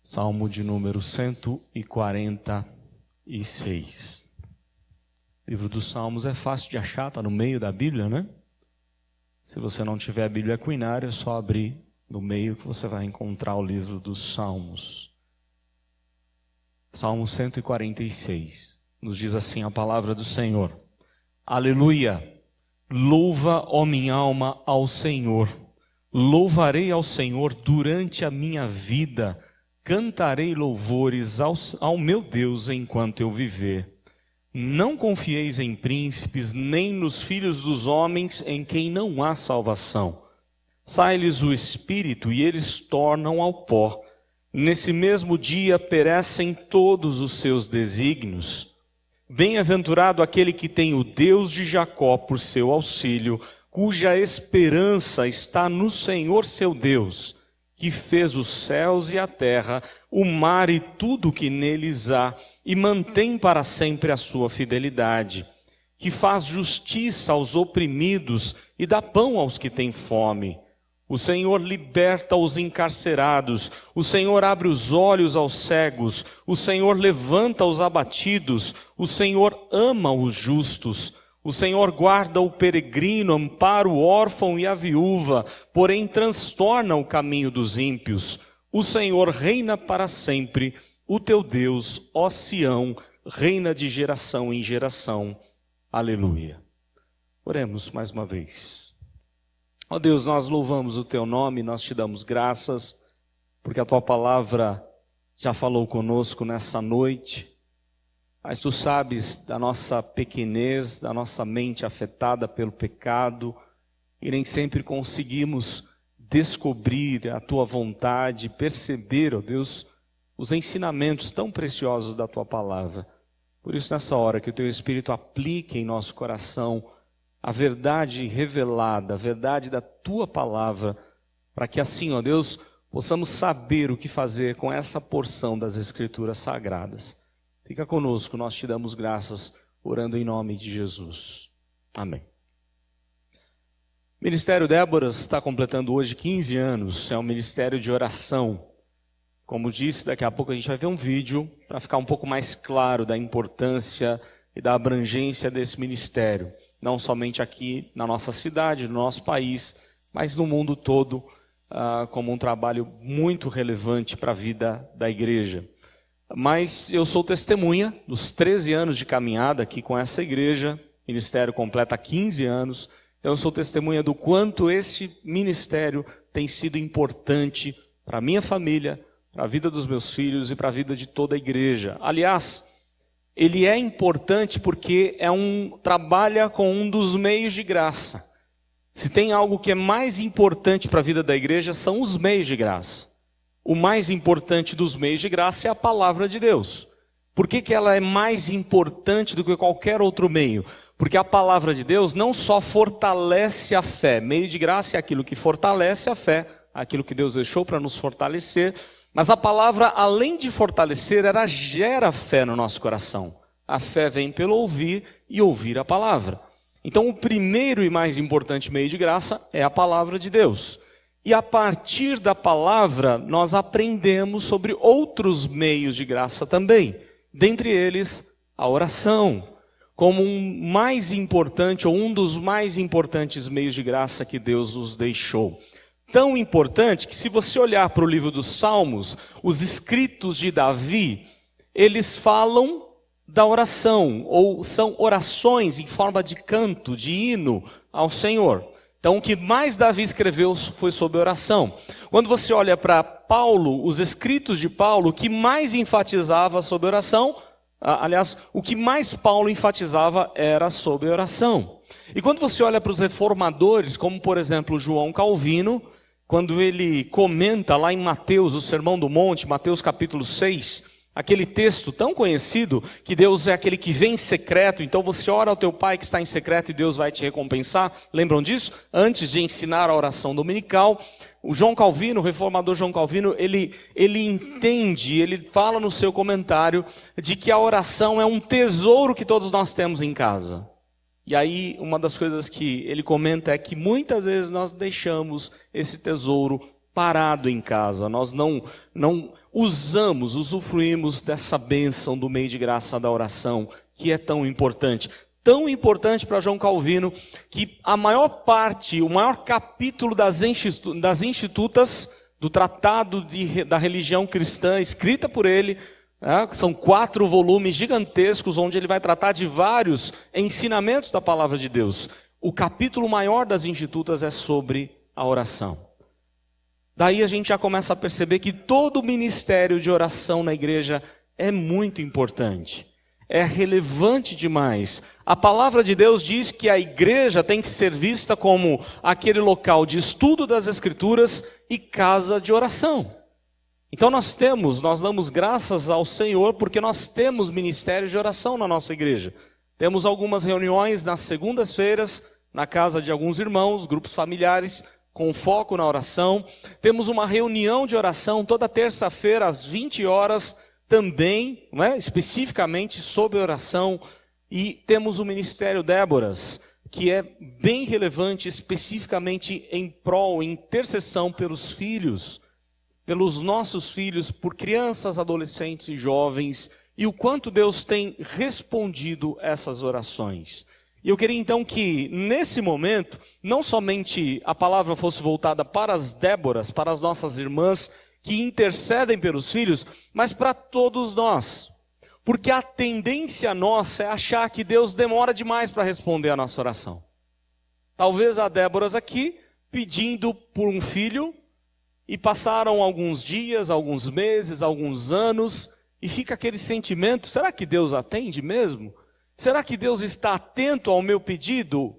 Salmo de número 146. O livro dos Salmos é fácil de achar, está no meio da Bíblia, né? Se você não tiver a Bíblia Quinária, é só abrir no meio que você vai encontrar o livro dos Salmos. Salmo 146. Nos diz assim a palavra do Senhor. Aleluia! Louva, ó minha alma, ao Senhor. Louvarei ao Senhor durante a minha vida. Cantarei louvores ao meu Deus enquanto eu viver. Não confieis em príncipes, nem nos filhos dos homens em quem não há salvação. Sai-lhes o espírito e eles tornam ao pó. Nesse mesmo dia perecem todos os seus desígnios. Bem-aventurado aquele que tem o Deus de Jacó por seu auxílio, cuja esperança está no Senhor seu Deus, que fez os céus e a terra, o mar e tudo que neles há, e mantém para sempre a sua fidelidade, que faz justiça aos oprimidos e dá pão aos que têm fome. O Senhor liberta os encarcerados, o Senhor abre os olhos aos cegos, o Senhor levanta os abatidos, o Senhor ama os justos. O Senhor guarda o peregrino, ampara o órfão e a viúva, porém transtorna o caminho dos ímpios. O Senhor reina para sempre, o teu Deus, ó Sião, reina de geração em geração. Aleluia. Oremos mais uma vez. Ó Deus, nós louvamos o teu nome, nós te damos graças, porque a tua palavra já falou conosco nessa noite. Mas tu sabes da nossa pequenez, da nossa mente afetada pelo pecado, e nem sempre conseguimos descobrir a tua vontade, perceber, ó Deus, os ensinamentos tão preciosos da tua palavra. Por isso, nessa hora, que o teu Espírito aplique em nosso coração a verdade revelada, a verdade da tua palavra, para que assim, ó Deus, possamos saber o que fazer com essa porção das Escrituras Sagradas. Fica conosco, nós te damos graças, orando em nome de Jesus. Amém. O Ministério Déboras está completando hoje 15 anos, é um ministério de oração. Como disse, daqui a pouco a gente vai ver um vídeo para ficar um pouco mais claro da importância e da abrangência desse ministério. Não somente aqui na nossa cidade, no nosso país, mas no mundo todo, como um trabalho muito relevante para a vida da igreja. Mas eu sou testemunha dos 13 anos de caminhada aqui com essa igreja, o ministério completa 15 anos, então eu sou testemunha do quanto esse ministério tem sido importante para a minha família, para a vida dos meus filhos e para a vida de toda a igreja. Aliás, ele é importante porque trabalha com um dos meios de graça. Se tem algo que é mais importante para a vida da igreja, são os meios de graça. O mais importante dos meios de graça é a palavra de Deus. Por que ela é mais importante do que qualquer outro meio? Porque a palavra de Deus não só fortalece a fé. Meio de graça é aquilo que fortalece a fé, aquilo que Deus deixou para nos fortalecer. Mas a palavra, além de fortalecer, ela gera fé no nosso coração. A fé vem pelo ouvir e ouvir a palavra. Então o primeiro e mais importante meio de graça é a palavra de Deus. E a partir da palavra, nós aprendemos sobre outros meios de graça também. Dentre eles, a oração, como um mais importante ou um dos mais importantes meios de graça que Deus nos deixou. Tão importante que se você olhar para o livro dos Salmos, os escritos de Davi, eles falam da oração, ou são orações em forma de canto, de hino ao Senhor. Então, o que mais Davi escreveu foi sobre oração. Quando você olha para Paulo, os escritos de Paulo, o que mais enfatizava sobre oração, aliás, o que mais Paulo enfatizava era sobre oração. E quando você olha para os reformadores, como por exemplo João Calvino, quando ele comenta lá em Mateus, o Sermão do Monte, Mateus capítulo 6, aquele texto tão conhecido, que Deus é aquele que vem em secreto, então você ora ao teu Pai que está em secreto e Deus vai te recompensar. Lembram disso? Antes de ensinar a oração dominical, o João Calvino, o reformador João Calvino, ele entende, ele fala no seu comentário de que a oração é um tesouro que todos nós temos em casa. E aí, uma das coisas que ele comenta é que muitas vezes nós deixamos esse tesouro parado em casa, nós não usufruímos dessa bênção do meio de graça da oração, que é tão importante. Tão importante para João Calvino, que a maior parte, o maior capítulo das Institutas, do Tratado da Religião Cristã, escrita por ele, são 4 volumes gigantescos, onde ele vai tratar de vários ensinamentos da palavra de Deus. O capítulo maior das Institutas é sobre a oração. Daí a gente já começa a perceber que todo o ministério de oração na igreja é muito importante. É relevante demais. A palavra de Deus diz que a igreja tem que ser vista como aquele local de estudo das Escrituras e casa de oração. Então nós damos graças ao Senhor porque nós temos ministério de oração na nossa igreja. Temos algumas reuniões nas segundas-feiras, na casa de alguns irmãos, grupos familiares, com foco na oração. Temos uma reunião de oração toda terça-feira às 20 horas, também, especificamente sobre oração. E temos o Ministério Déboras, que é bem relevante especificamente em prol, em intercessão pelos filhos, pelos nossos filhos, por crianças, adolescentes e jovens, e o quanto Deus tem respondido essas orações. E eu queria então que, nesse momento, não somente a palavra fosse voltada para as Déboras, para as nossas irmãs que intercedem pelos filhos, mas para todos nós. Porque a tendência nossa é achar que Deus demora demais para responder a nossa oração. Talvez há Déboras aqui pedindo por um filho, e passaram alguns dias, alguns meses, alguns anos, e fica aquele sentimento, será que Deus atende mesmo? Será que Deus está atento ao meu pedido?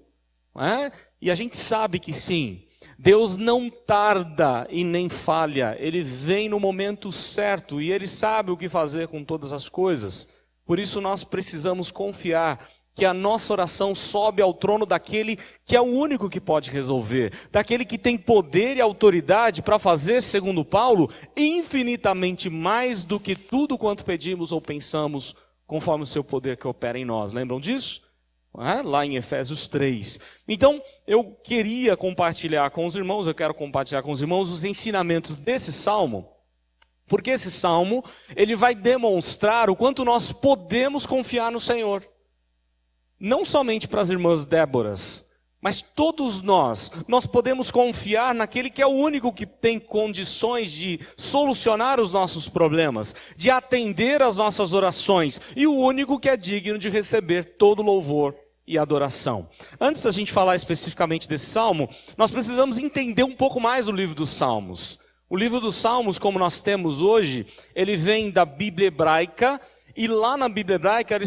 E a gente sabe que sim. Deus não tarda e nem falha. Ele vem no momento certo e Ele sabe o que fazer com todas as coisas. Por isso nós precisamos confiar que a nossa oração sobe ao trono daquele que é o único que pode resolver. Daquele que tem poder e autoridade para fazer, segundo Paulo, infinitamente mais do que tudo quanto pedimos ou pensamos, conforme o seu poder que opera em nós. Lembram disso? Lá em Efésios 3. Então, eu queria compartilhar com os irmãos, os ensinamentos desse salmo, porque esse salmo, ele vai demonstrar o quanto nós podemos confiar no Senhor. Não somente para as irmãs Déboras, mas todos nós podemos confiar naquele que é o único que tem condições de solucionar os nossos problemas, de atender às nossas orações, e o único que é digno de receber todo louvor e adoração. Antes da gente falar especificamente desse salmo, nós precisamos entender um pouco mais o livro dos Salmos. O livro dos Salmos, como nós temos hoje, ele vem da Bíblia hebraica, e lá na Bíblia hebraica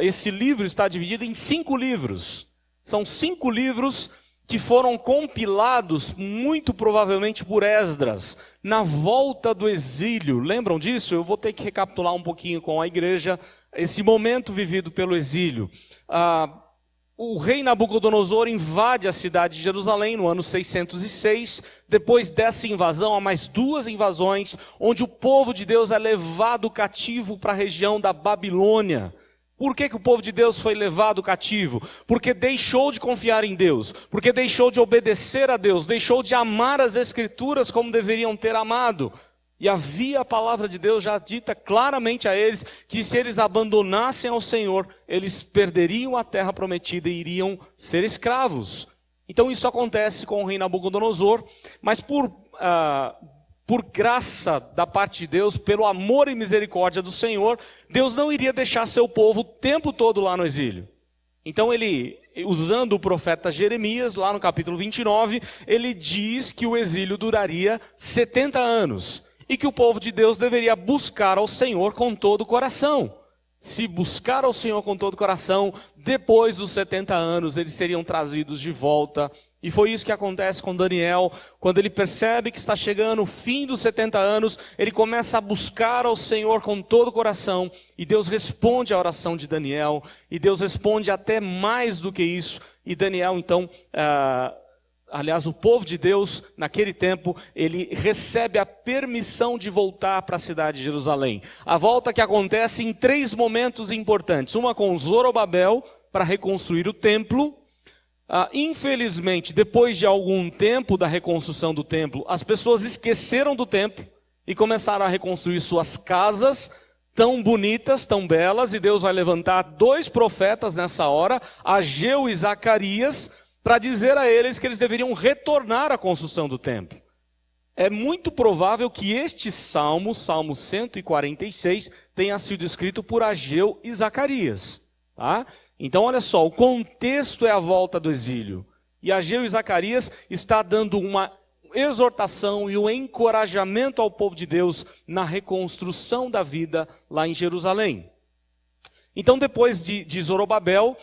esse livro está dividido em 5 livros. São 5 livros que foram compilados, muito provavelmente por Esdras, na volta do exílio. Lembram disso? Eu vou ter que recapitular um pouquinho com a igreja, esse momento vivido pelo exílio. O rei Nabucodonosor invade a cidade de Jerusalém no ano 606. Depois dessa invasão, há mais 2 invasões, onde o povo de Deus é levado cativo para a região da Babilônia. Por que o povo de Deus foi levado cativo? Porque deixou de confiar em Deus, porque deixou de obedecer a Deus, deixou de amar as Escrituras como deveriam ter amado. E havia a palavra de Deus já dita claramente a eles, que se eles abandonassem ao Senhor, eles perderiam a terra prometida e iriam ser escravos. Então isso acontece com o rei Nabucodonosor, mas por graça da parte de Deus, pelo amor e misericórdia do Senhor, Deus não iria deixar seu povo o tempo todo lá no exílio. Então ele, usando o profeta Jeremias, lá no capítulo 29, ele diz que o exílio duraria 70 anos. E que o povo de Deus deveria buscar ao Senhor com todo o coração. Se buscar ao Senhor com todo o coração, depois dos 70 anos eles seriam trazidos de volta. E foi isso que acontece com Daniel. Quando ele percebe que está chegando o fim dos 70 anos, ele começa a buscar ao Senhor com todo o coração. E Deus responde à oração de Daniel. E Deus responde até mais do que isso. E Daniel então... Aliás, o povo de Deus, naquele tempo, ele recebe a permissão de voltar para a cidade de Jerusalém. A volta que acontece em 3 momentos importantes. Uma com Zorobabel, para reconstruir o templo. Infelizmente, depois de algum tempo da reconstrução do templo, as pessoas esqueceram do templo e começaram a reconstruir suas casas, tão bonitas, tão belas, e Deus vai levantar 2 profetas nessa hora, Ageu e Zacarias, para dizer a eles que eles deveriam retornar à construção do templo. É muito provável que este salmo, Salmo 146, tenha sido escrito por Ageu e Zacarias. Tá? Então olha só, o contexto é a volta do exílio. E Ageu e Zacarias está dando uma exortação e um encorajamento ao povo de Deus na reconstrução da vida lá em Jerusalém. Então depois de Zorobabel,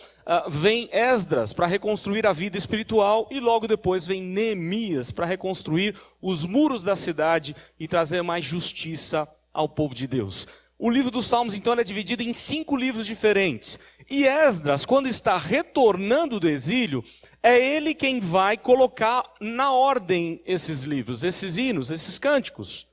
vem Esdras para reconstruir a vida espiritual e logo depois vem Neemias para reconstruir os muros da cidade e trazer mais justiça ao povo de Deus. O livro dos Salmos, então, é dividido em 5 livros diferentes. E Esdras, quando está retornando do exílio, é ele quem vai colocar na ordem esses livros, esses hinos, esses cânticos.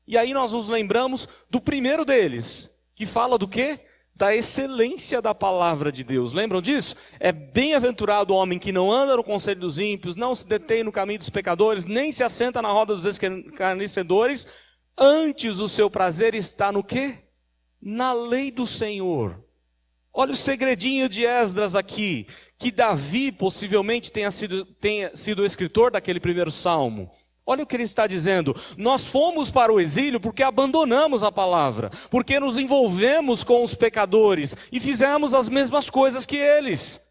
E aí nós nos lembramos do primeiro deles, que fala do quê? Da excelência da palavra de Deus. Lembram disso? É bem-aventurado o homem que não anda no conselho dos ímpios, não se detém no caminho dos pecadores, nem se assenta na roda dos escarnecedores. Antes o seu prazer está no quê? Na lei do Senhor. Olha o segredinho de Esdras aqui, que Davi possivelmente tenha sido o escritor daquele primeiro salmo. Olha o que ele está dizendo: nós fomos para o exílio porque abandonamos a palavra, porque nos envolvemos com os pecadores e fizemos as mesmas coisas que eles.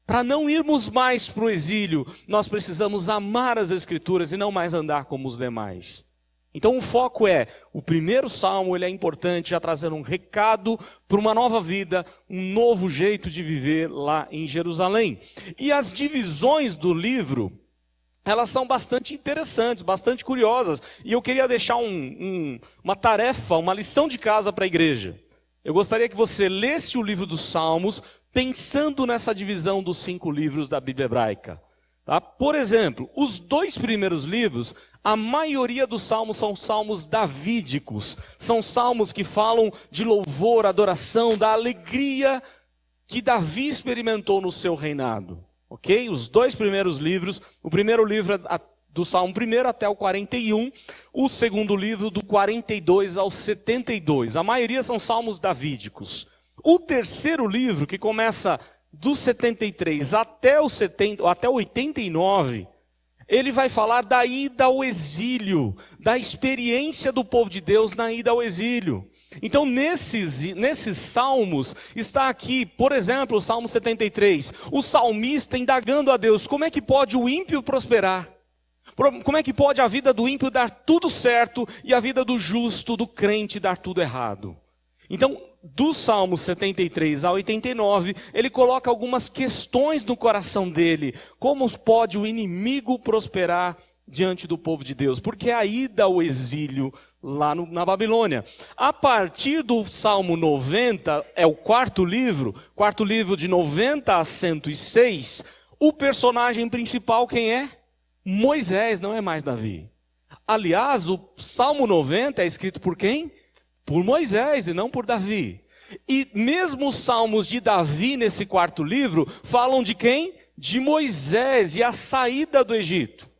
Para não irmos mais para o exílio, nós precisamos amar as Escrituras e não mais andar como os demais. Então o foco é, o primeiro salmo ele é importante, já trazendo um recado para uma nova vida, um novo jeito de viver lá em Jerusalém. E as divisões do livro, elas são bastante interessantes, bastante curiosas. E eu queria deixar uma tarefa, uma lição de casa para a igreja. Eu gostaria que você lesse o livro dos Salmos, pensando nessa divisão dos 5 livros da Bíblia hebraica. Tá? Por exemplo, os 2 primeiros livros, a maioria dos salmos são salmos davídicos. São salmos que falam de louvor, adoração, da alegria que Davi experimentou no seu reinado. Ok? Os 2 primeiros livros, o primeiro livro é do Salmo 1 até o 41, o segundo livro do 42 ao 72. A maioria são salmos davídicos. O terceiro livro, que começa do 73 até o 89, ele vai falar da ida ao exílio, da experiência do povo de Deus na ida ao exílio. Então nesses salmos está aqui, por exemplo, o Salmo 73, o salmista indagando a Deus: como é que pode o ímpio prosperar? Como é que pode a vida do ímpio dar tudo certo e a vida do justo, do crente, dar tudo errado? Então, do Salmo 73 ao 89, ele coloca algumas questões no coração dele. Como pode o inimigo prosperar diante do povo de Deus? Porque a ida ao exílio lá na Babilônia. A partir do Salmo 90, é o quarto livro de 90 a 106, o personagem principal quem é? Moisés, não é mais Davi. Aliás, o Salmo 90 é escrito por quem? Por Moisés e não por Davi. E mesmo os salmos de Davi nesse quarto livro falam de quem? De Moisés e a saída do Egito.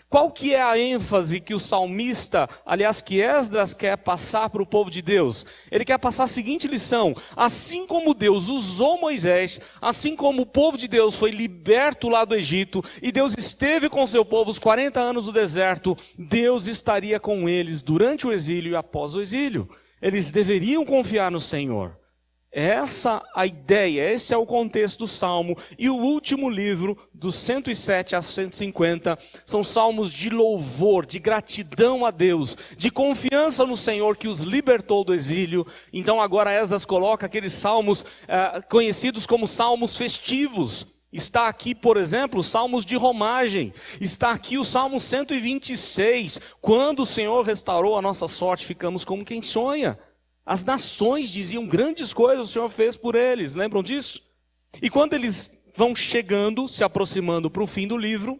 Qual que é a ênfase que o salmista, aliás que Esdras quer passar para o povo de Deus? Ele quer passar a seguinte lição: assim como Deus usou Moisés, assim como o povo de Deus foi liberto lá do Egito, e Deus esteve com seu povo os 40 anos no deserto, Deus estaria com eles durante o exílio e após o exílio. Eles deveriam confiar no Senhor. Essa a ideia, esse é o contexto do Salmo. E o último livro, dos 107 a 150, são salmos de louvor, de gratidão a Deus, de confiança no Senhor que os libertou do exílio. Então agora Esdras coloca aqueles salmos conhecidos como salmos festivos. Está aqui, por exemplo, os salmos de romagem. Está aqui o Salmo 126. Quando o Senhor restaurou a nossa sorte, ficamos como quem sonha. As nações diziam grandes coisas, o Senhor fez por eles. Lembram disso? E quando eles vão chegando, se aproximando para o fim do livro,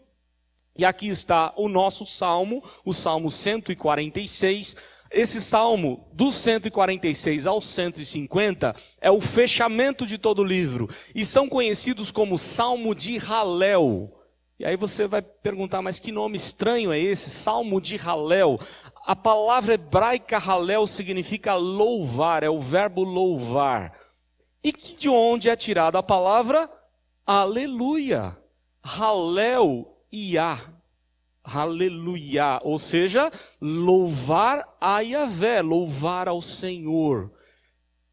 e aqui está o nosso salmo, o Salmo 146, Esse salmo, do 146 ao 150, é o fechamento de todo o livro. E são conhecidos como Salmo de Halel. E aí você vai perguntar, mas que nome estranho é esse? Salmo de Halel. A palavra hebraica Halel significa louvar, é o verbo louvar. E de onde é tirada a palavra aleluia? Halel Iá. Aleluia, ou seja, louvar a Yahvé, louvar ao Senhor.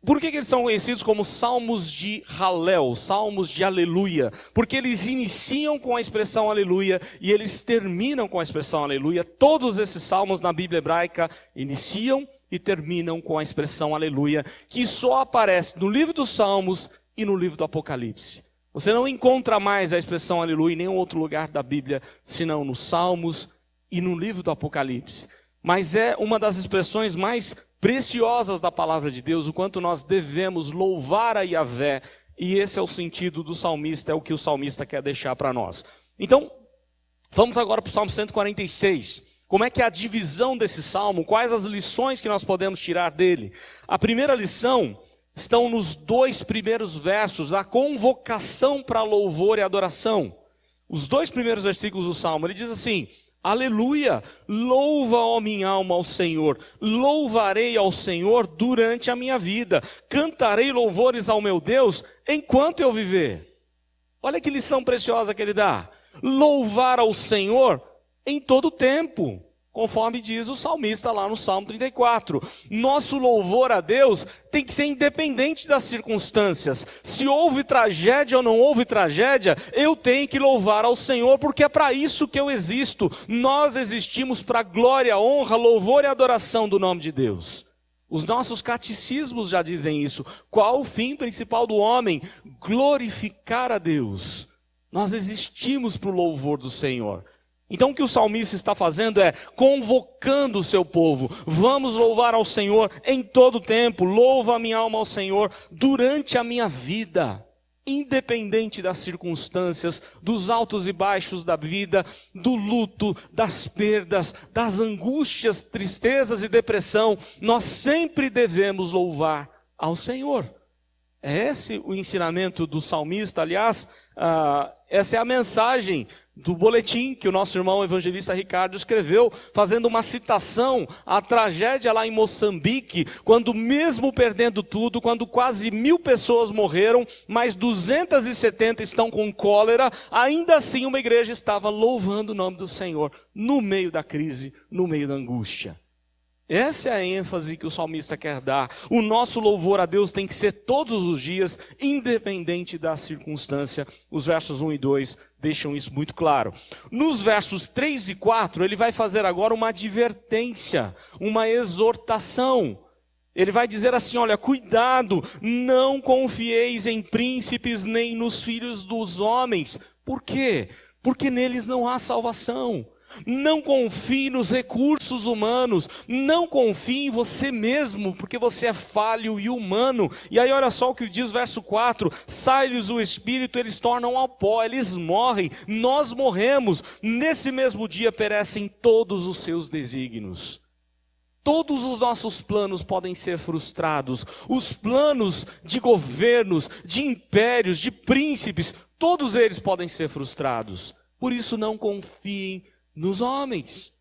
Por que eles são conhecidos como salmos de Halel, salmos de aleluia? Porque eles iniciam com a expressão aleluia e eles terminam com a expressão aleluia. Todos esses salmos na Bíblia hebraica iniciam e terminam com a expressão aleluia, que só aparece no livro dos Salmos e no livro do Apocalipse. Você não encontra mais a expressão aleluia em nenhum outro lugar da Bíblia, senão nos Salmos e no livro do Apocalipse. Mas é uma das expressões mais preciosas da palavra de Deus, o quanto nós devemos louvar a Yahvé, e esse é o sentido do salmista, é o que o salmista quer deixar para nós. Então, vamos agora para o Salmo 146. Como é que é a divisão desse salmo? Quais as lições que nós podemos tirar dele? A primeira lição estão nos 2 primeiros versos, a convocação para louvor e adoração. Os 2 primeiros versículos do Salmo, ele diz assim: aleluia, louva, ó minha alma, ao Senhor, louvarei ao Senhor durante a minha vida, cantarei louvores ao meu Deus enquanto eu viver. Olha que lição preciosa que ele dá: louvar ao Senhor em todo tempo. Conforme diz o salmista lá no Salmo 34. Nosso louvor a Deus tem que ser independente das circunstâncias. Se houve tragédia ou não houve tragédia, eu tenho que louvar ao Senhor, porque é para isso que eu existo. Nós existimos para glória, honra, louvor e adoração do nome de Deus. Os nossos catecismos já dizem isso. Qual o fim principal do homem? Glorificar a Deus. Nós existimos para o louvor do Senhor. Então o que o salmista está fazendo é convocando o seu povo. Vamos louvar ao Senhor em todo tempo. Louva a minha alma ao Senhor durante a minha vida. Independente das circunstâncias, dos altos e baixos da vida, do luto, das perdas, das angústias, tristezas e depressão, nós sempre devemos louvar ao Senhor. É esse o ensinamento do salmista. Aliás, essa é a mensagem do boletim que o nosso irmão evangelista Ricardo escreveu, fazendo uma citação à tragédia lá em Moçambique, quando mesmo perdendo tudo, quando quase 1000 pessoas morreram, mais 270 estão com cólera, ainda assim uma igreja estava louvando o nome do Senhor, no meio da crise, no meio da angústia. Essa é a ênfase que o salmista quer dar. O nosso louvor a Deus tem que ser todos os dias, independente da circunstância. Os versos 1 e 2 deixam isso muito claro. Nos versos 3 e 4, ele vai fazer agora uma advertência, uma exortação. Ele vai dizer assim: olha, cuidado, não confieis em príncipes nem nos filhos dos homens. Por quê? Porque neles não há salvação. Não confie nos recursos humanos, não confie em você mesmo, porque você é falho e humano. E aí olha só o que diz o verso 4, sai-lhes o espírito, eles tornam ao pó, eles morrem, nós morremos, nesse mesmo dia perecem todos os seus desígnios. Todos os nossos planos podem ser frustrados, os planos de governos, de impérios, de príncipes, todos eles podem ser frustrados. Por isso não confiem nos homens.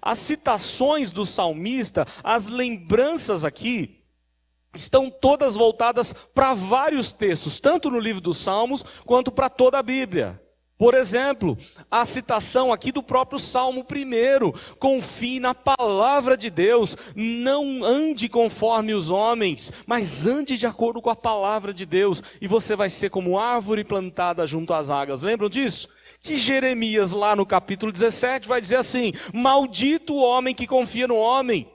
As citações do salmista, as lembranças aqui, estão todas voltadas para vários textos, tanto no livro dos Salmos, quanto para toda a Bíblia. Por exemplo, a citação aqui do próprio Salmo 1, confie na palavra de Deus, não ande conforme os homens, mas ande de acordo com a palavra de Deus, e você vai ser como árvore plantada junto às águas. Lembram disso? Que Jeremias lá no capítulo 17 vai dizer assim: maldito o homem que confia no homem,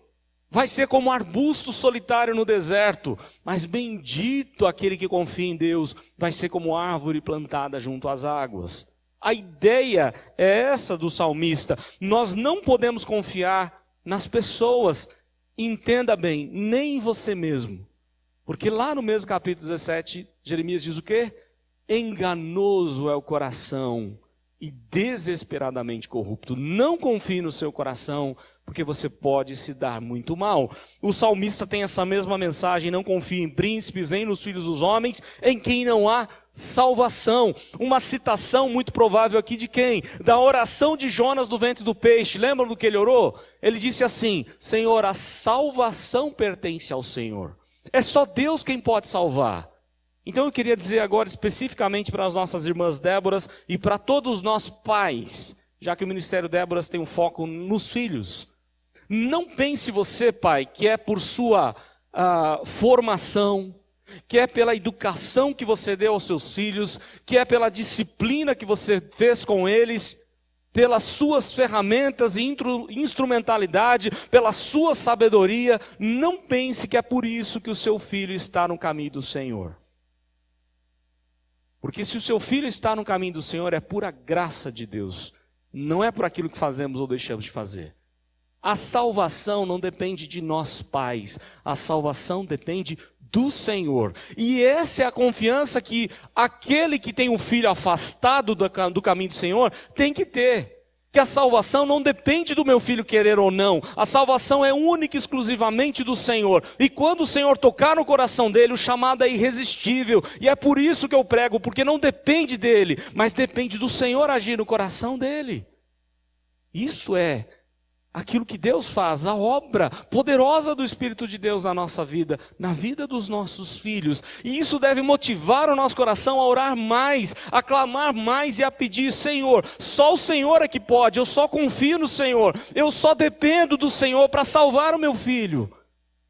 vai ser como um arbusto solitário no deserto, mas bendito aquele que confia em Deus, vai ser como árvore plantada junto às águas. A ideia é essa do salmista. Nós não podemos confiar nas pessoas, entenda bem, nem em você mesmo, porque lá no mesmo capítulo 17, Jeremias diz o quê? Enganoso é o coração e desesperadamente corrupto. Não confie no seu coração, porque você pode se dar muito mal. O salmista tem essa mesma mensagem: não confie em príncipes, nem nos filhos dos homens, em quem não há salvação. Uma citação muito provável aqui de quem? Da oração de Jonas do ventre do peixe. Lembra do que ele orou? Ele disse assim: Senhor, a salvação pertence ao Senhor. É só Deus quem pode salvar. Então eu queria dizer agora especificamente para as nossas irmãs Déboras e para todos nós pais, já que o Ministério Déboras tem um foco nos filhos. Não pense você, pai, que é por sua formação, que é pela educação que você deu aos seus filhos, que é pela disciplina que você fez com eles, pelas suas ferramentas e instrumentalidade, pela sua sabedoria. Não pense que é por isso que o seu filho está no caminho do Senhor. Porque se o seu filho está no caminho do Senhor, é pura graça de Deus. Não é por aquilo que fazemos ou deixamos de fazer. A salvação não depende de nós pais. A salvação depende do Senhor. E essa é a confiança que aquele que tem um filho afastado do caminho do Senhor tem que ter. Que a salvação não depende do meu filho querer ou não. A salvação é única e exclusivamente do Senhor. E quando o Senhor tocar no coração dele, o chamado é irresistível. E é por isso que eu prego, porque não depende dele, mas depende do Senhor agir no coração dele. Isso é aquilo que Deus faz, a obra poderosa do Espírito de Deus na nossa vida, na vida dos nossos filhos. E isso deve motivar o nosso coração a orar mais, a clamar mais e a pedir: Senhor, só o Senhor é que pode, eu só confio no Senhor, eu só dependo do Senhor para salvar o meu filho.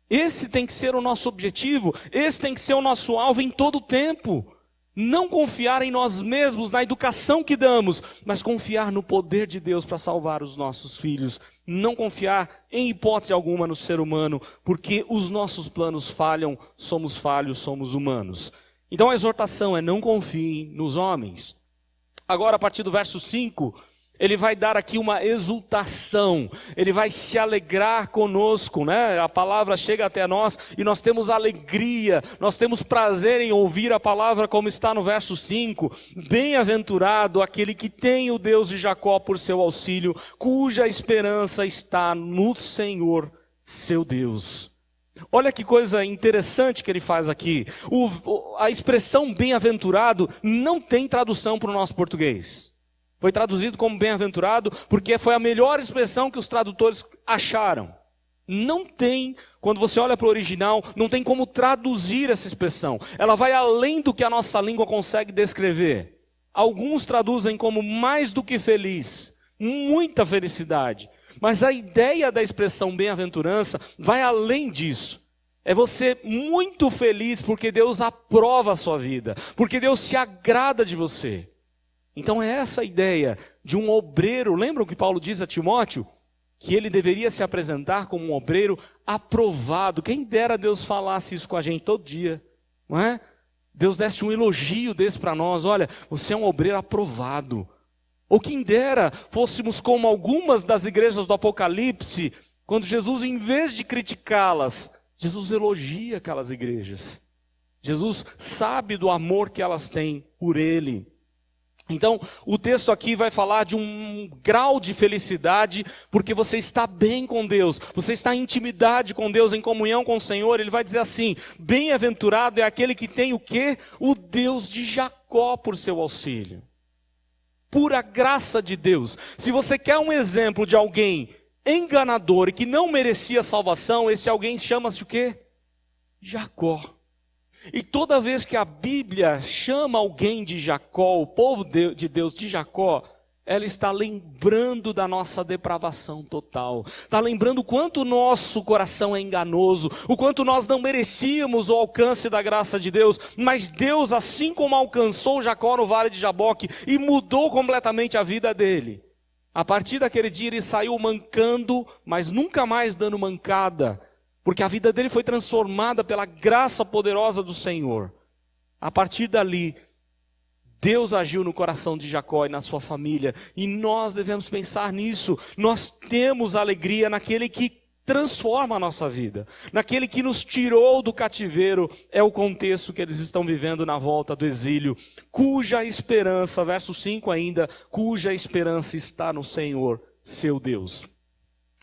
Esse tem que ser o nosso objetivo, esse tem que ser o nosso alvo em todo o tempo. Não confiar em nós mesmos, na educação que damos, mas confiar no poder de Deus para salvar os nossos filhos. Não confiar em hipótese alguma no ser humano, porque os nossos planos falham, somos falhos, somos humanos. Então a exortação é: não confiem nos homens. Agora, a partir do verso 5, ele vai dar aqui uma exultação, ele vai se alegrar conosco, né? A palavra chega até nós e nós temos alegria, nós temos prazer em ouvir a palavra, como está no verso 5. Bem-aventurado aquele que tem o Deus de Jacó por seu auxílio, cuja esperança está no Senhor, seu Deus. Olha que coisa interessante que ele faz aqui. A expressão bem-aventurado não tem tradução para o nosso português. Foi traduzido como bem-aventurado porque foi a melhor expressão que os tradutores acharam. Não tem, quando você olha para o original, não tem como traduzir essa expressão. Ela vai além do que a nossa língua consegue descrever. Alguns traduzem como mais do que feliz, muita felicidade. Mas a ideia da expressão bem-aventurança vai além disso. É você muito feliz porque Deus aprova a sua vida, porque Deus se agrada de você. Então é essa a ideia de um obreiro. Lembram que Paulo diz a Timóteo? Que ele deveria se apresentar como um obreiro aprovado. Quem dera Deus falasse isso com a gente todo dia, não é? Deus desse um elogio desse para nós: olha, você é um obreiro aprovado. Ou quem dera fôssemos como algumas das igrejas do Apocalipse, quando Jesus, em vez de criticá-las, Jesus elogia aquelas igrejas. Jesus sabe do amor que elas têm por Ele. Então, o texto aqui vai falar de um grau de felicidade, porque você está bem com Deus, você está em intimidade com Deus, em comunhão com o Senhor. Ele vai dizer assim: bem-aventurado é aquele que tem o quê? O Deus de Jacó por seu auxílio. Pura graça de Deus. Se você quer um exemplo de alguém enganador e que não merecia salvação, esse alguém chama-se o quê? Jacó. E toda vez que a Bíblia chama alguém de Jacó, o povo de Deus de Jacó, ela está lembrando da nossa depravação total. Está lembrando o quanto o nosso coração é enganoso, o quanto nós não merecíamos o alcance da graça de Deus. Mas Deus, assim como alcançou Jacó no vale de Jaboque e mudou completamente a vida dele, a partir daquele dia ele saiu mancando, mas nunca mais dando mancada, porque a vida dele foi transformada pela graça poderosa do Senhor. A partir dali, Deus agiu no coração de Jacó e na sua família. E nós devemos pensar nisso. Nós temos alegria naquele que transforma a nossa vida, naquele que nos tirou do cativeiro, é o contexto que eles estão vivendo na volta do exílio, cuja esperança, verso 5 ainda, cuja esperança está no Senhor, seu Deus.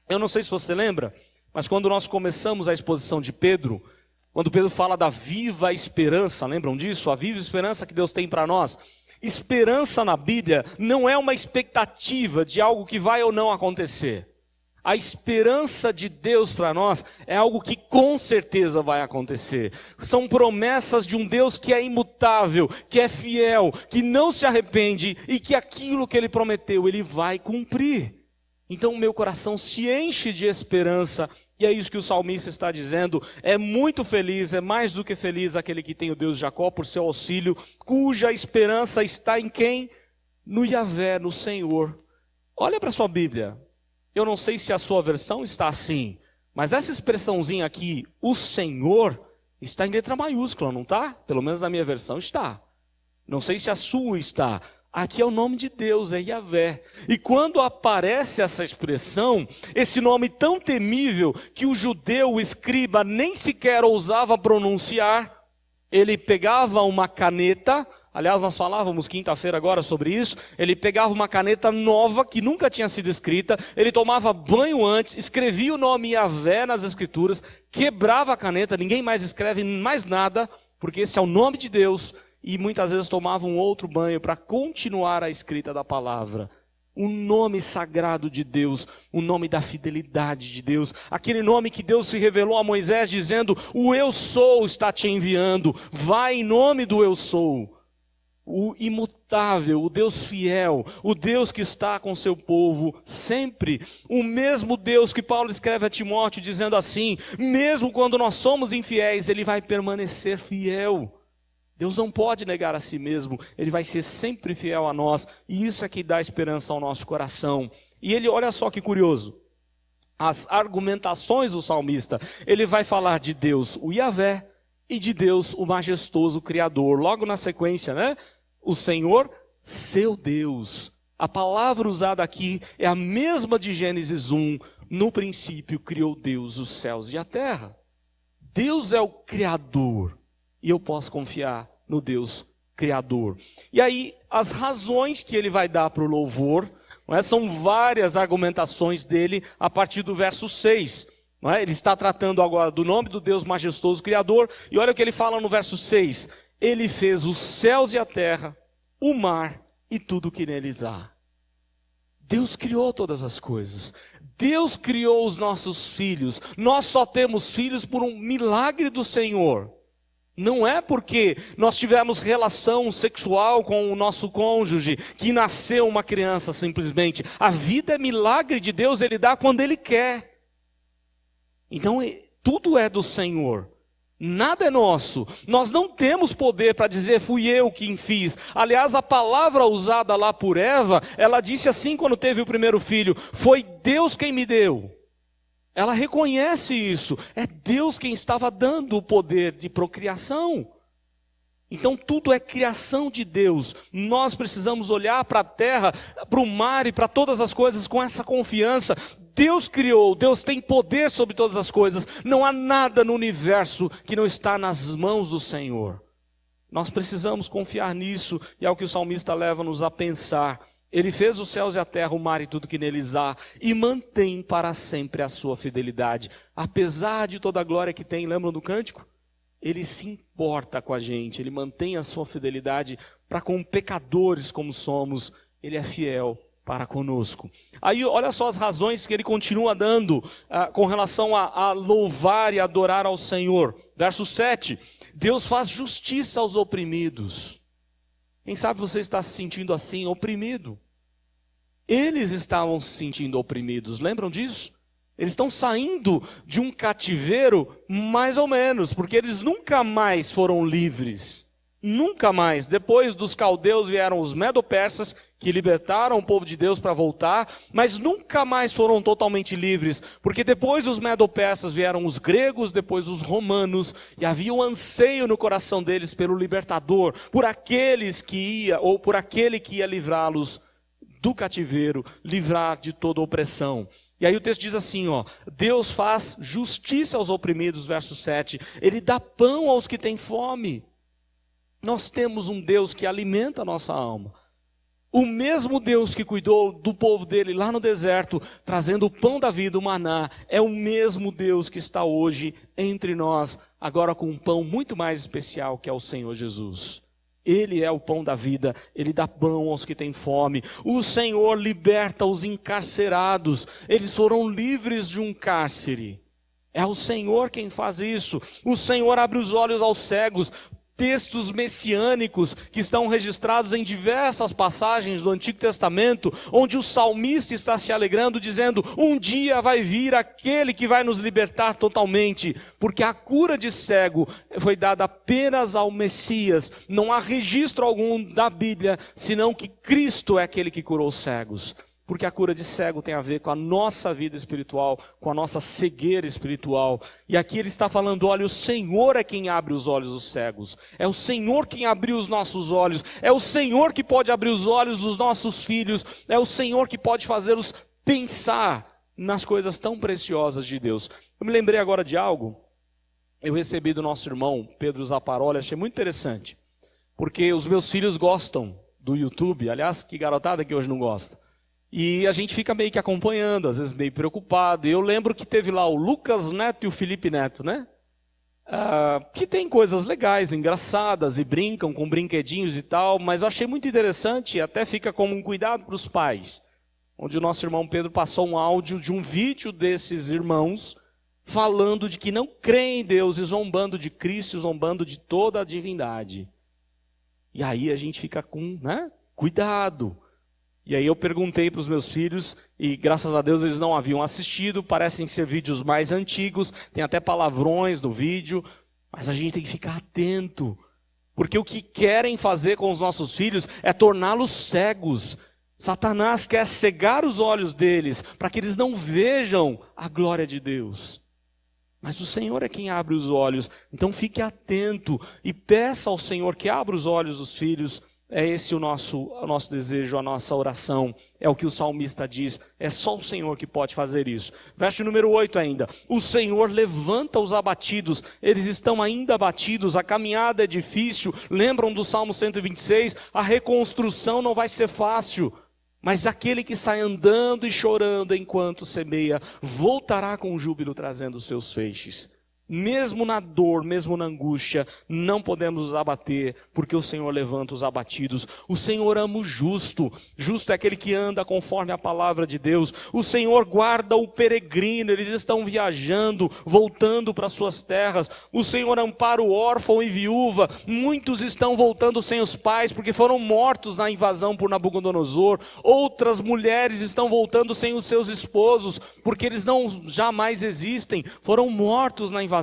Eu não sei se você lembra, mas quando nós começamos a exposição de Pedro, quando Pedro fala da viva esperança, lembram disso? A viva esperança que Deus tem para nós. Esperança na Bíblia não é uma expectativa de algo que vai ou não acontecer. A esperança de Deus para nós é algo que com certeza vai acontecer. São promessas de um Deus que é imutável, que é fiel, que não se arrepende e que aquilo que Ele prometeu, Ele vai cumprir. Então o meu coração se enche de esperança, e é isso que o salmista está dizendo, é muito feliz, é mais do que feliz aquele que tem o Deus de Jacó por seu auxílio, cuja esperança está em quem? No Yahvé, no Senhor. Olha para a sua Bíblia, eu não sei se a sua versão está assim, mas essa expressãozinha aqui, o Senhor, está em letra maiúscula, não está? Pelo menos na minha versão está. Não sei se a sua está. Aqui é o nome de Deus, é Yahvé. E quando aparece essa expressão, esse nome tão temível que o judeu, o escriba, nem sequer ousava pronunciar, ele pegava uma caneta, aliás nós falávamos quinta-feira agora sobre isso, ele pegava uma caneta nova que nunca tinha sido escrita, ele tomava banho antes, escrevia o nome Yahvé nas escrituras, quebrava a caneta, ninguém mais escreve mais nada, porque esse é o nome de Deus, e muitas vezes tomava um outro banho para continuar a escrita da palavra. O nome sagrado de Deus, o nome da fidelidade de Deus, aquele nome que Deus se revelou a Moisés dizendo, o Eu Sou está te enviando, vai em nome do Eu Sou. O imutável, o Deus fiel, o Deus que está com seu povo sempre, o mesmo Deus que Paulo escreve a Timóteo dizendo assim, mesmo quando nós somos infiéis, Ele vai permanecer fiel. Deus não pode negar a si mesmo, Ele vai ser sempre fiel a nós, e isso é que dá esperança ao nosso coração. E ele, olha só que curioso, as argumentações do salmista, ele vai falar de Deus, o Yahvé, e de Deus, o majestoso Criador. Logo na sequência, né? O Senhor, seu Deus. A palavra usada aqui é a mesma de Gênesis 1, no princípio criou Deus os céus e a terra. Deus é o Criador. E eu posso confiar no Deus Criador. E aí, as razões que ele vai dar para o louvor, não é? São várias argumentações dele a partir do verso 6. Não é? Ele está tratando agora do nome do Deus majestoso Criador. E olha o que ele fala no verso 6. Ele fez os céus e a terra, o mar e tudo o que neles há. Deus criou todas as coisas. Deus criou os nossos filhos. Nós só temos filhos por um milagre do Senhor. Não é porque nós tivemos relação sexual com o nosso cônjuge que nasceu uma criança simplesmente. A vida é milagre de Deus, Ele dá quando Ele quer. Então tudo é do Senhor. Nada é nosso. Nós não temos poder para dizer fui eu quem fiz. Aliás, a palavra usada lá por Eva, ela disse assim quando teve o primeiro filho, foi Deus quem me deu. Ela reconhece isso. É Deus quem estava dando o poder de procriação. Então tudo é criação de Deus. Nós precisamos olhar para a terra, para o mar e para todas as coisas com essa confiança. Deus criou, Deus tem poder sobre todas as coisas. Não há nada no universo que não está nas mãos do Senhor. Nós precisamos confiar nisso e é o que o salmista leva-nos a pensar. Ele fez os céus e a terra, o mar e tudo que neles há, e mantém para sempre a sua fidelidade. Apesar de toda a glória que tem, lembram do cântico? Ele se importa com a gente, Ele mantém a sua fidelidade para com pecadores como somos, Ele é fiel para conosco. Aí olha só as razões que ele continua dando com relação a louvar e adorar ao Senhor. Verso 7, Deus faz justiça aos oprimidos. Quem sabe você está se sentindo assim, oprimido? Eles estavam se sentindo oprimidos, lembram disso? Eles estão saindo de um cativeiro, mais ou menos, porque eles nunca mais foram livres. Nunca mais. Depois dos caldeus vieram os medo-persas, que libertaram o povo de Deus para voltar, mas nunca mais foram totalmente livres, porque depois dos medo-persas vieram os gregos, depois os romanos, e havia um anseio no coração deles pelo libertador, por aqueles que ia, ou por aquele que ia livrá-los do cativeiro, livrar de toda opressão. E aí o texto diz assim, Deus faz justiça aos oprimidos, verso 7. Ele dá pão aos que têm fome. Nós temos um Deus que alimenta a nossa alma. O mesmo Deus que cuidou do povo dele lá no deserto, trazendo o pão da vida, o maná, é o mesmo Deus que está hoje entre nós, agora com um pão muito mais especial, que é o Senhor Jesus. Ele é o pão da vida, Ele dá pão aos que têm fome. O Senhor liberta os encarcerados, eles foram livres de um cárcere. É o Senhor quem faz isso. O Senhor abre os olhos aos cegos. Textos messiânicos que estão registrados em diversas passagens do Antigo Testamento, onde o salmista está se alegrando, dizendo, um dia vai vir aquele que vai nos libertar totalmente, porque a cura de cego foi dada apenas ao Messias. Não há registro algum da Bíblia, senão que Cristo é aquele que curou os cegos. Porque a cura de cego tem a ver com a nossa vida espiritual, com a nossa cegueira espiritual. E aqui ele está falando, olha, o Senhor é quem abre os olhos dos cegos. É o Senhor quem abriu os nossos olhos. É o Senhor que pode abrir os olhos dos nossos filhos. É o Senhor que pode fazê-los pensar nas coisas tão preciosas de Deus. Eu me lembrei agora de algo. Eu recebi do nosso irmão Pedro Zaparoli, achei muito interessante. Porque os meus filhos gostam do YouTube. Aliás, que garotada que hoje não gosta. E a gente fica meio que acompanhando, às vezes meio preocupado. E eu lembro que teve lá o Lucas Neto e o Felipe Neto, né? Que tem coisas legais, engraçadas, e brincam com brinquedinhos e tal. Mas eu achei muito interessante, e até fica como um cuidado para os pais. Onde o nosso irmão Pedro passou um áudio de um vídeo desses irmãos, falando de que não creem em Deus, e zombando de Cristo, zombando de toda a divindade. E aí a gente fica com, cuidado. E aí eu perguntei para os meus filhos, e graças a Deus eles não haviam assistido, parecem ser vídeos mais antigos, tem até palavrões no vídeo, mas a gente tem que ficar atento, porque o que querem fazer com os nossos filhos é torná-los cegos. Satanás quer cegar os olhos deles, para que eles não vejam a glória de Deus. Mas o Senhor é quem abre os olhos, então fique atento e peça ao Senhor que abra os olhos dos filhos. É esse o nosso desejo, a nossa oração. É o que o salmista diz. É só o Senhor que pode fazer isso. Verso número 8 ainda. O Senhor levanta os abatidos. Eles estão ainda abatidos. A caminhada é difícil. Lembram do Salmo 126? A reconstrução não vai ser fácil. Mas aquele que sai andando e chorando enquanto semeia, voltará com júbilo trazendo os seus feixes. Mesmo na dor, mesmo na angústia, não podemos nos abater, porque o Senhor levanta os abatidos. O Senhor ama o justo. Justo é aquele que anda conforme a palavra de Deus. O Senhor guarda o peregrino, eles estão viajando, voltando para suas terras. O Senhor ampara o órfão e viúva. Muitos estão voltando sem os pais, porque foram mortos na invasão por Nabucodonosor. Outras mulheres estão voltando sem os seus esposos, porque eles não jamais existem, foram mortos na invasão.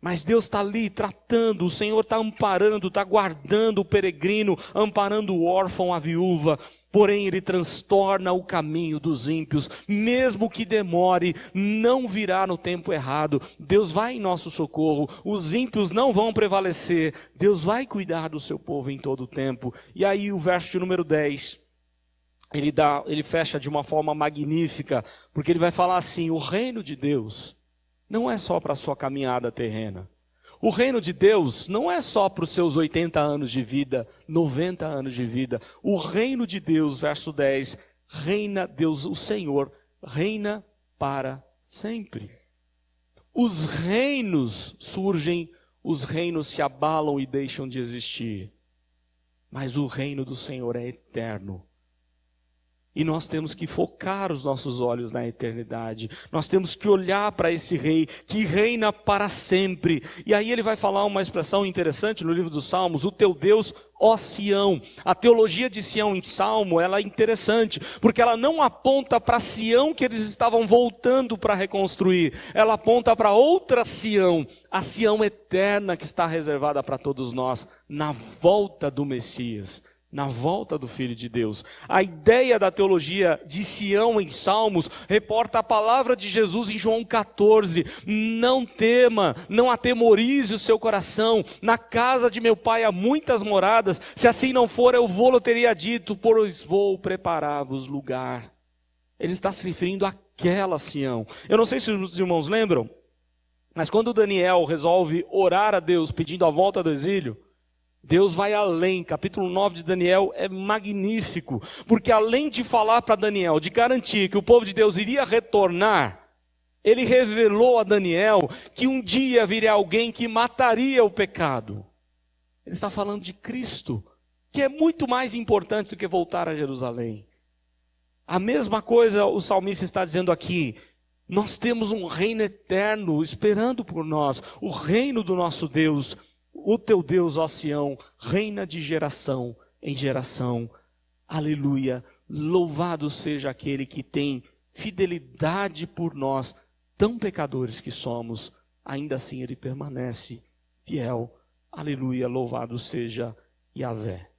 Mas Deus está ali tratando, o Senhor está amparando, está guardando o peregrino, amparando o órfão, a viúva. Porém Ele transtorna o caminho dos ímpios, mesmo que demore, não virá no tempo errado. Deus vai em nosso socorro, os ímpios não vão prevalecer, Deus vai cuidar do seu povo em todo o tempo. E aí o verso de número 10, ele fecha de uma forma magnífica, porque ele vai falar assim, o reino de Deus não é só para a sua caminhada terrena. O reino de Deus não é só para os seus 80 anos de vida, 90 anos de vida. O reino de Deus, verso 10, reina Deus, o Senhor, reina para sempre. Os reinos surgem, os reinos se abalam e deixam de existir. Mas o reino do Senhor é eterno. E nós temos que focar os nossos olhos na eternidade. Nós temos que olhar para esse rei que reina para sempre. E aí ele vai falar uma expressão interessante no livro dos Salmos, o teu Deus, ó Sião. A teologia de Sião em Salmo, ela é interessante, porque ela não aponta para Sião que eles estavam voltando para reconstruir. Ela aponta para outra Sião, a Sião eterna que está reservada para todos nós, na volta do Messias. Na volta do Filho de Deus. A ideia da teologia de Sião em Salmos reporta a palavra de Jesus em João 14. Não tema, não atemorize o seu coração. Na casa de meu pai há muitas moradas. Se assim não for, eu vou-lo teria dito, pois vou preparar-vos lugar. Ele está se referindo àquela Sião. Eu não sei se os irmãos lembram, mas quando Daniel resolve orar a Deus pedindo a volta do exílio, Deus vai além. Capítulo 9 de Daniel é magnífico, porque além de falar para Daniel, de garantir que o povo de Deus iria retornar, ele revelou a Daniel que um dia viria alguém que mataria o pecado. Ele está falando de Cristo, que é muito mais importante do que voltar a Jerusalém. A mesma coisa o salmista está dizendo aqui. Nós temos um reino eterno esperando por nós, o reino do nosso Deus. O teu Deus, ó Sião, reina de geração em geração. Aleluia! Louvado seja aquele que tem fidelidade por nós, tão pecadores que somos. Ainda assim ele permanece fiel. Aleluia! Louvado seja Yahvé.